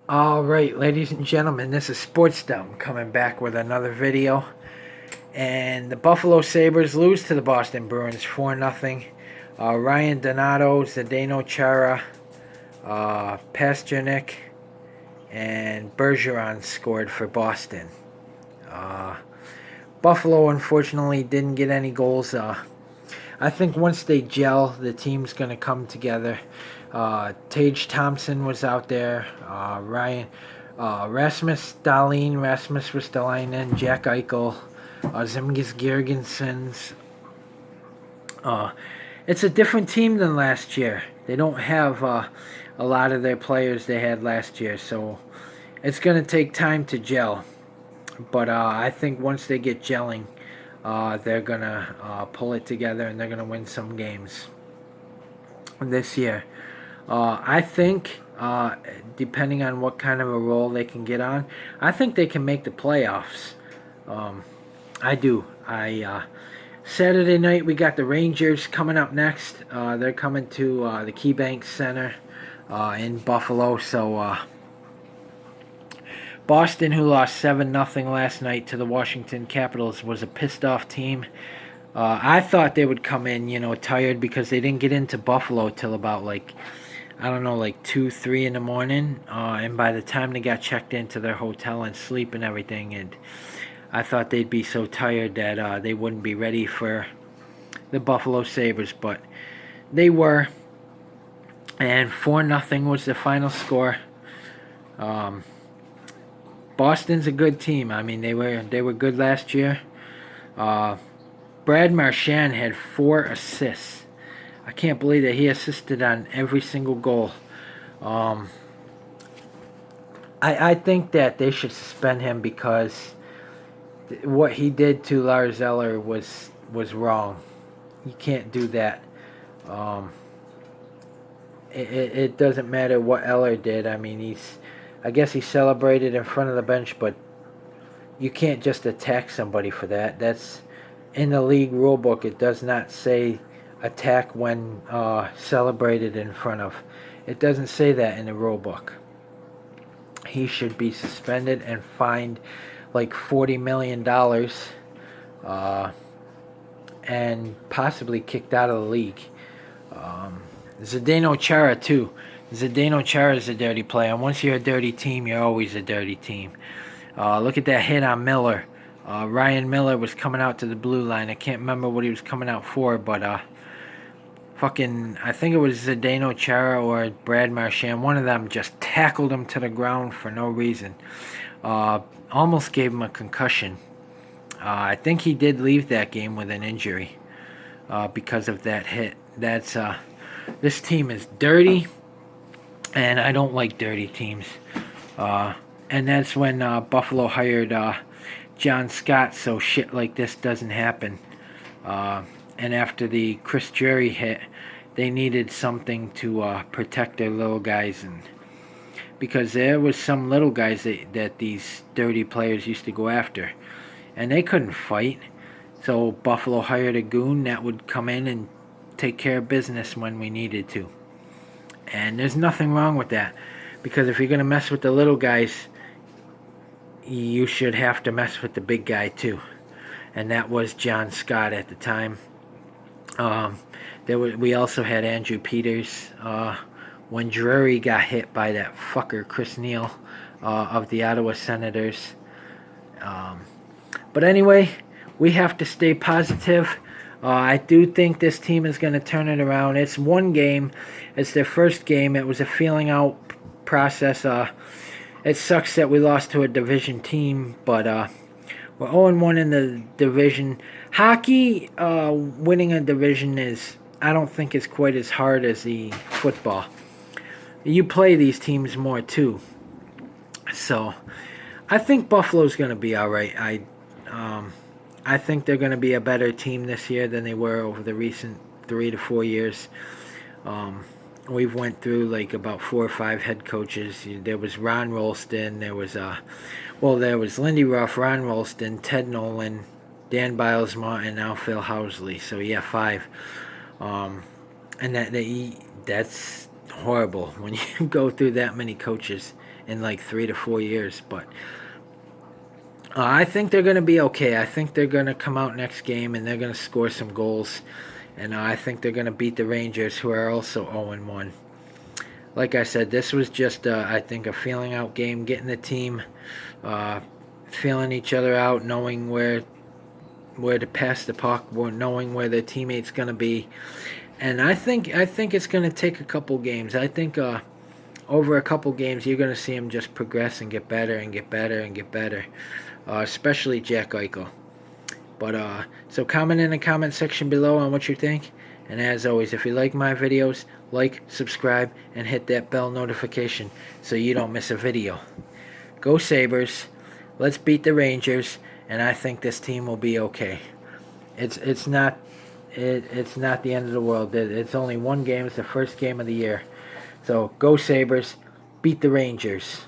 Alright, ladies and gentlemen, this is Sports Dumb coming back with another video. And the Buffalo Sabres lose to the Boston Bruins 4-0. Ryan Donato, Zdeno Chara, Pasternak, and Bergeron scored for Boston. Buffalo, unfortunately, didn't get any goals. I think once they gel, the team's going to come together. Tage Thompson was out there. Rasmus Dahlin, Rasmus Ristolainen, Jack Eichel, Zemgus Girgensons. It's a different team than last year. They don't have a lot of their players they had last year, so it's going to take time to gel. But I think once they get gelling, they're going to pull it together and they're going to win some games this year. I think, depending on what kind of a role they can get on, I think they can make the playoffs. I do. Saturday night we got the Rangers coming up next. They're coming to the KeyBank Center in Buffalo. So Boston, who lost 7-0 last night to the Washington Capitals, was a pissed off team. I thought they would come in, tired because they didn't get into Buffalo till about like 2, 3 in the morning. And by the time they got checked into their hotel and sleep and everything, and I thought they'd be so tired that they wouldn't be ready for the Buffalo Sabres, but they were. And 4-0 was the final score. Boston's a good team. I mean, they were good last year. Brad Marchand had 4 assists. I can't believe that he assisted on every single goal. I think that they should suspend him because what he did to Lars Eller was wrong. You can't do that. It doesn't matter what Eller did. I mean, I guess he celebrated in front of the bench, but you can't just attack somebody for that. That's in the league rule book. It does not say attack when celebrated in front of. It doesn't say that in the rule book. He should be suspended and fined like $40 million, and possibly kicked out of the league. Zdeno Chara too. Zdeno Chara is a dirty player. And once you're a dirty team, you're always a dirty team. Look at that hit on Miller. Ryan Miller was coming out to the blue line. I can't remember what he was coming out for, but I think it was Zdeno Chara or Brad Marchand. One of them just tackled him to the ground for no reason. Almost gave him a concussion. I think he did leave that game with an injury because of that hit. This team is dirty, and I don't like dirty teams. And that's when Buffalo hired John Scott, so shit like this doesn't happen. And after the Chris Drury hit, they needed something to protect their little guys, and because there was some little guys that these dirty players used to go after, and they couldn't fight. So Buffalo hired a goon that would come in and take care of business when we needed to. And there's nothing wrong with that, because if you're going to mess with the little guys, you should have to mess with the big guy too. And that was John Scott at the time. We also had Andrew Peters when Drury got hit by that fucker Chris Neal of the Ottawa Senators. But anyway, we have to stay positive. I do think this team is going to turn it around. It's one game. It's their first game. It was a feeling out process. It sucks that we lost to a division team, but we're 0-1 in the division. Hockey, winning a division I don't think is quite as hard as the football. You play these teams more too. So I think Buffalo's going to be all right. I think they're going to be a better team this year than they were over the recent 3 to 4 years. We've went through like about 4 or 5 head coaches. There was Ron Rolston. There was Lindy Ruff, Ron Rolston, Ted Nolan, Dan Bilesma, and now Phil Housley. So yeah, 5. And that's horrible when you go through that many coaches in like 3 to 4 years. But I think they're going to be okay. I think they're going to come out next game and they're going to score some goals. And I think they're going to beat the Rangers, who are also 0-1. Like I said, this was just, I think, a feeling out game, getting the team feeling each other out, knowing where to pass the puck, knowing where their teammates going to be. And I think it's going to take a couple games. I think over a couple games, you're going to see him just progress and get better and get better and get better, especially Jack Eichel. But so comment in the comment section below on what you think. And as always, if you like my videos, like, subscribe, and hit that bell notification so you don't miss a video. Go Sabres. Let's beat the Rangers, and I think this team will be okay. It's not the end of the world. It's only one game. It's the first game of the year. So go Sabres. Beat the Rangers.